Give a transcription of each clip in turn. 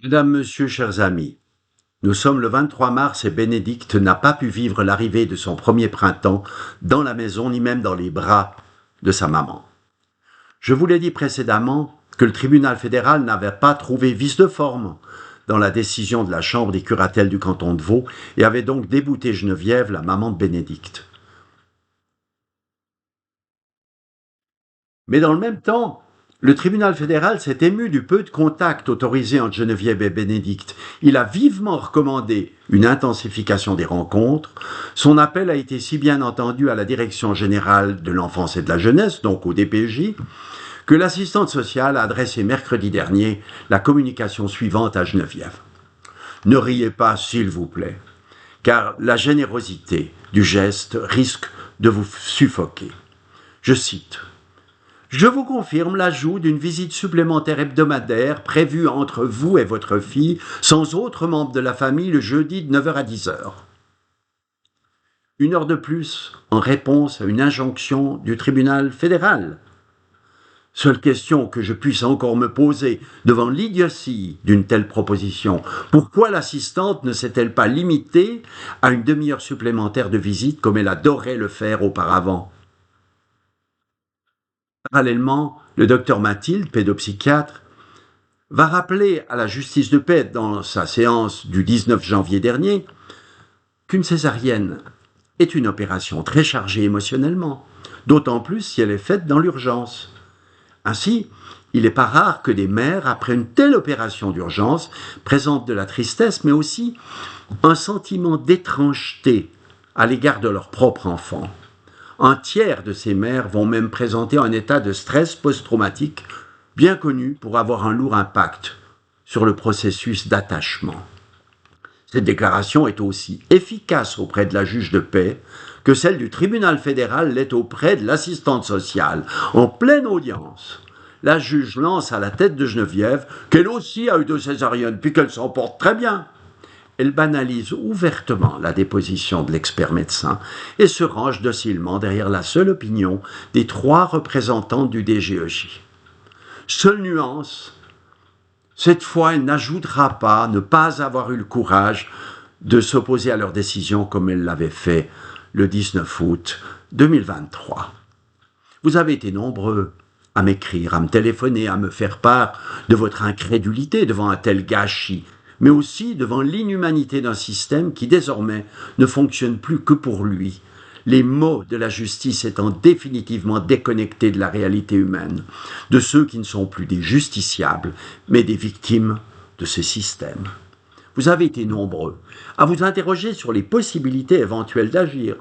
Mesdames, Messieurs, chers amis, nous sommes le 23 mars et Bénédicte n'a pas pu vivre l'arrivée de son premier printemps dans la maison ni même dans les bras de sa maman. Je vous l'ai dit précédemment que le tribunal fédéral n'avait pas trouvé vice de forme dans la décision de la Chambre des curatelles du canton de Vaud et avait donc débouté Geneviève, la maman de Bénédicte. Mais dans le même temps, le tribunal fédéral s'est ému du peu de contact autorisé entre Geneviève et Bénédicte. Il a vivement recommandé une intensification des rencontres. Son appel a été si bien entendu à la Direction générale de l'enfance et de la jeunesse, donc au DPJ, que l'assistante sociale a adressé mercredi dernier la communication suivante à Geneviève. Ne riez pas, s'il vous plaît, car la générosité du geste risque de vous suffoquer. Je cite. Je vous confirme l'ajout d'une visite supplémentaire hebdomadaire prévue entre vous et votre fille, sans autre membre de la famille, le jeudi de 9h à 10h. Une heure de plus en réponse à une injonction du tribunal fédéral. Seule question que je puisse encore me poser devant l'idiotie d'une telle proposition, pourquoi l'assistante ne s'est-elle pas limitée à une demi-heure supplémentaire de visite comme elle adorait le faire auparavant ? Parallèlement, le docteur Mathilde, pédopsychiatre, va rappeler à la justice de paix dans sa séance du 19 janvier dernier qu'une césarienne est une opération très chargée émotionnellement, d'autant plus si elle est faite dans l'urgence. Ainsi, il n'est pas rare que des mères, après une telle opération d'urgence, présentent de la tristesse, mais aussi un sentiment d'étrangeté à l'égard de leur propre enfant. Un tiers de ces mères vont même présenter un état de stress post-traumatique bien connu pour avoir un lourd impact sur le processus d'attachement. Cette déclaration est aussi efficace auprès de la juge de paix que celle du tribunal fédéral l'est auprès de l'assistante sociale. En pleine audience, la juge lance à la tête de Geneviève qu'elle aussi a eu de césarienne puis qu'elle s'en porte très bien. Elle banalise ouvertement la déposition de l'expert médecin et se range docilement derrière la seule opinion des 3 représentants du DGEJ. Seule nuance, cette fois elle n'ajoutera pas ne pas avoir eu le courage de s'opposer à leur décision comme elle l'avait fait le 19 août 2023. Vous avez été nombreux à m'écrire, à me téléphoner, à me faire part de votre incrédulité devant un tel gâchis, mais aussi devant l'inhumanité d'un système qui désormais ne fonctionne plus que pour lui, les mots de la justice étant définitivement déconnectés de la réalité humaine, de ceux qui ne sont plus des justiciables, mais des victimes de ce système. Vous avez été nombreux à vous interroger sur les possibilités éventuelles d'agir.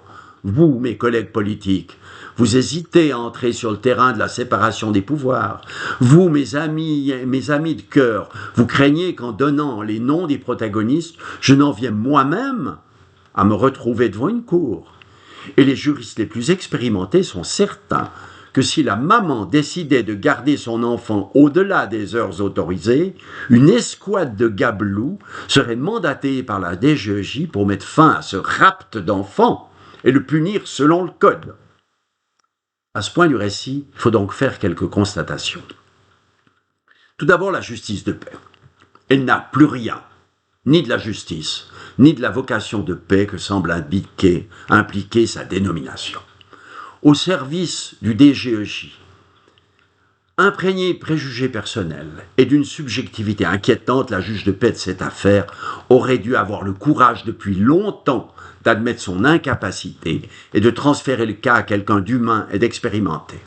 Vous, mes collègues politiques, vous hésitez à entrer sur le terrain de la séparation des pouvoirs. Vous, mes amis de cœur, vous craignez qu'en donnant les noms des protagonistes, je n'en vienne moi-même à me retrouver devant une cour. Et les juristes les plus expérimentés sont certains que si la maman décidait de garder son enfant au-delà des heures autorisées, une escouade de gabelous serait mandatée par la DGEJ pour mettre fin à ce rapt d'enfants et le punir selon le code. À ce point du récit, il faut donc faire quelques constatations. Tout d'abord, la justice de paix. Elle n'a plus rien, ni de la justice, ni de la vocation de paix que semble impliquer sa dénomination. Au service du DGEJ, imprégnée de préjugés personnels et d'une subjectivité inquiétante, la juge de paix de cette affaire aurait dû avoir le courage depuis longtemps d'admettre son incapacité et de transférer le cas à quelqu'un d'humain et d'expérimenté.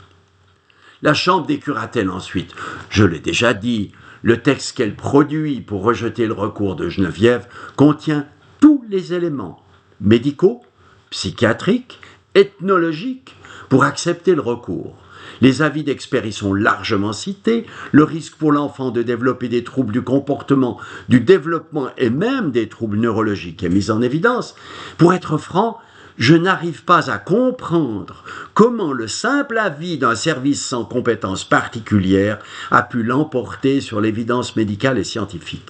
La Chambre des curatelles ensuite, je l'ai déjà dit, le texte qu'elle produit pour rejeter le recours de Geneviève contient tous les éléments médicaux, psychiatriques, ethnologiques pour accepter le recours. Les avis d'experts y sont largement cités. Le risque pour l'enfant de développer des troubles du comportement, du développement et même des troubles neurologiques est mis en évidence. Pour être franc, je n'arrive pas à comprendre comment le simple avis d'un service sans compétence particulière a pu l'emporter sur l'évidence médicale et scientifique.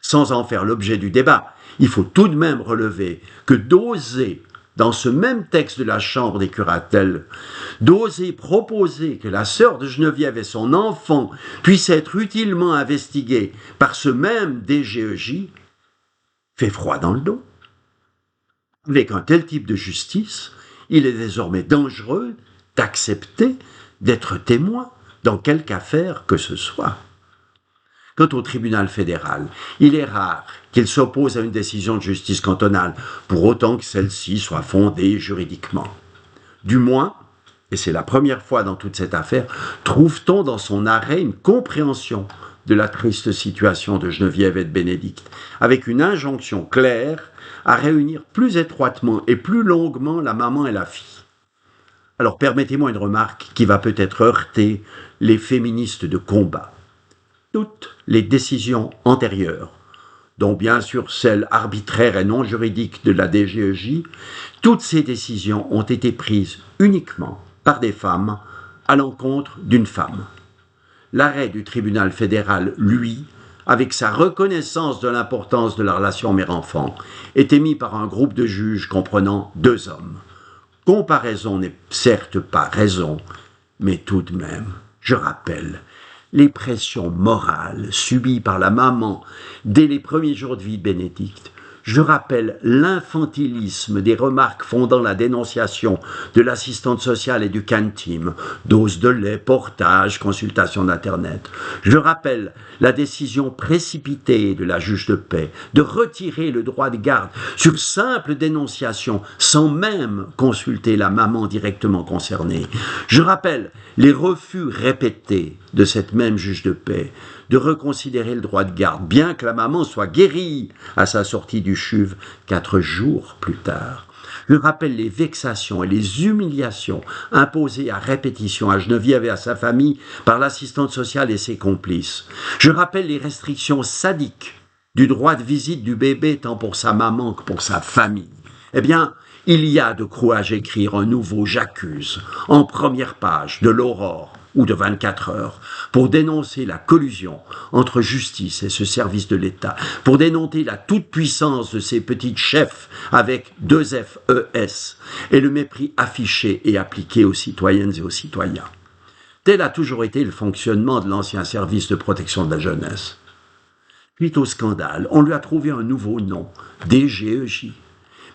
Sans en faire l'objet du débat, il faut tout de même relever que d'oser dans ce même texte de la Chambre des curatelles, d'oser proposer que la sœur de Geneviève et son enfant puissent être utilement investigués par ce même DGEJ, fait froid dans le dos. Avec un tel type de justice, il est désormais dangereux d'accepter d'être témoin dans quelque affaire que ce soit. Quant au tribunal fédéral, il est rare qu'il s'oppose à une décision de justice cantonale, pour autant que celle-ci soit fondée juridiquement. Du moins, et c'est la première fois dans toute cette affaire, trouve-t-on dans son arrêt une compréhension de la triste situation de Geneviève et de Bénédicte, avec une injonction claire à réunir plus étroitement et plus longuement la maman et la fille. Alors permettez-moi une remarque qui va peut-être heurter les féministes de combat. Toutes les décisions antérieures, dont bien sûr celles arbitraires et non juridiques de la DGEJ, toutes ces décisions ont été prises uniquement par des femmes à l'encontre d'une femme. L'arrêt du tribunal fédéral, lui, avec sa reconnaissance de l'importance de la relation mère-enfant, est émis par un groupe de juges comprenant 2 hommes. Comparaison n'est certes pas raison, mais tout de même, je rappelle, les pressions morales subies par la maman dès les premiers jours de vie de Bénédicte. Je rappelle l'infantilisme des remarques fondant la dénonciation de l'assistante sociale et du CAN-TEAM, dose de lait, portage, consultation d'Internet. Je rappelle la décision précipitée de la juge de paix de retirer le droit de garde sur simple dénonciation sans même consulter la maman directement concernée. Je rappelle les refus répétés de cette même juge de paix de reconsidérer le droit de garde, bien que la maman soit guérie à sa sortie du CHUV 4 jours plus tard. Je rappelle les vexations et les humiliations imposées à répétition à Geneviève et à sa famille par l'assistante sociale et ses complices. Je rappelle les restrictions sadiques du droit de visite du bébé tant pour sa maman que pour sa famille. Eh bien, il y a de quoi écrire un nouveau J'accuse en première page de l'Aurore ou de 24 heures, pour dénoncer la collusion entre justice et ce service de l'État, pour dénoncer la toute-puissance de ces petites chefs avec 2 FES et le mépris affiché et appliqué aux citoyennes et aux citoyens. Tel a toujours été le fonctionnement de l'ancien service de protection de la jeunesse. Suite au scandale, on lui a trouvé un nouveau nom, DGEJ.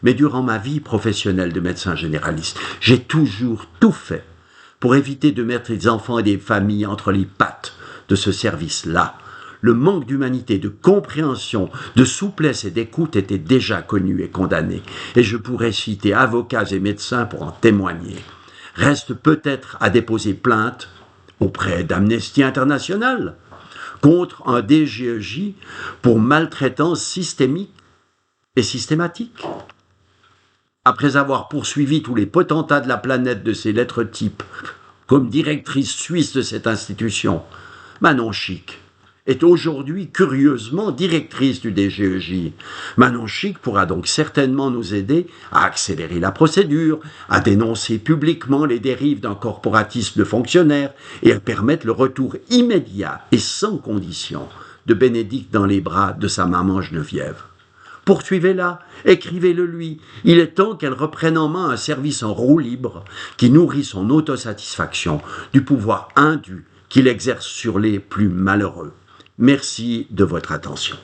Mais durant ma vie professionnelle de médecin généraliste, j'ai toujours tout fait pour éviter de mettre les enfants et des familles entre les pattes de ce service-là. Le manque d'humanité, de compréhension, de souplesse et d'écoute était déjà connu et condamné. Et je pourrais citer avocats et médecins pour en témoigner. Reste peut-être à déposer plainte auprès d'Amnesty International contre un DGEJ pour maltraitance systémique et systématique. Après avoir poursuivi tous les potentats de la planète de ces lettres types, comme directrice suisse de cette institution, Manon Chic est aujourd'hui curieusement directrice du DGEJ. Manon Chic pourra donc certainement nous aider à accélérer la procédure, à dénoncer publiquement les dérives d'un corporatisme de fonctionnaires et à permettre le retour immédiat et sans condition de Bénédicte dans les bras de sa maman Geneviève. Poursuivez-la, écrivez-le lui. Il est temps qu'elle reprenne en main un service en roue libre qui nourrit son autosatisfaction du pouvoir indu qu'il exerce sur les plus malheureux. Merci de votre attention.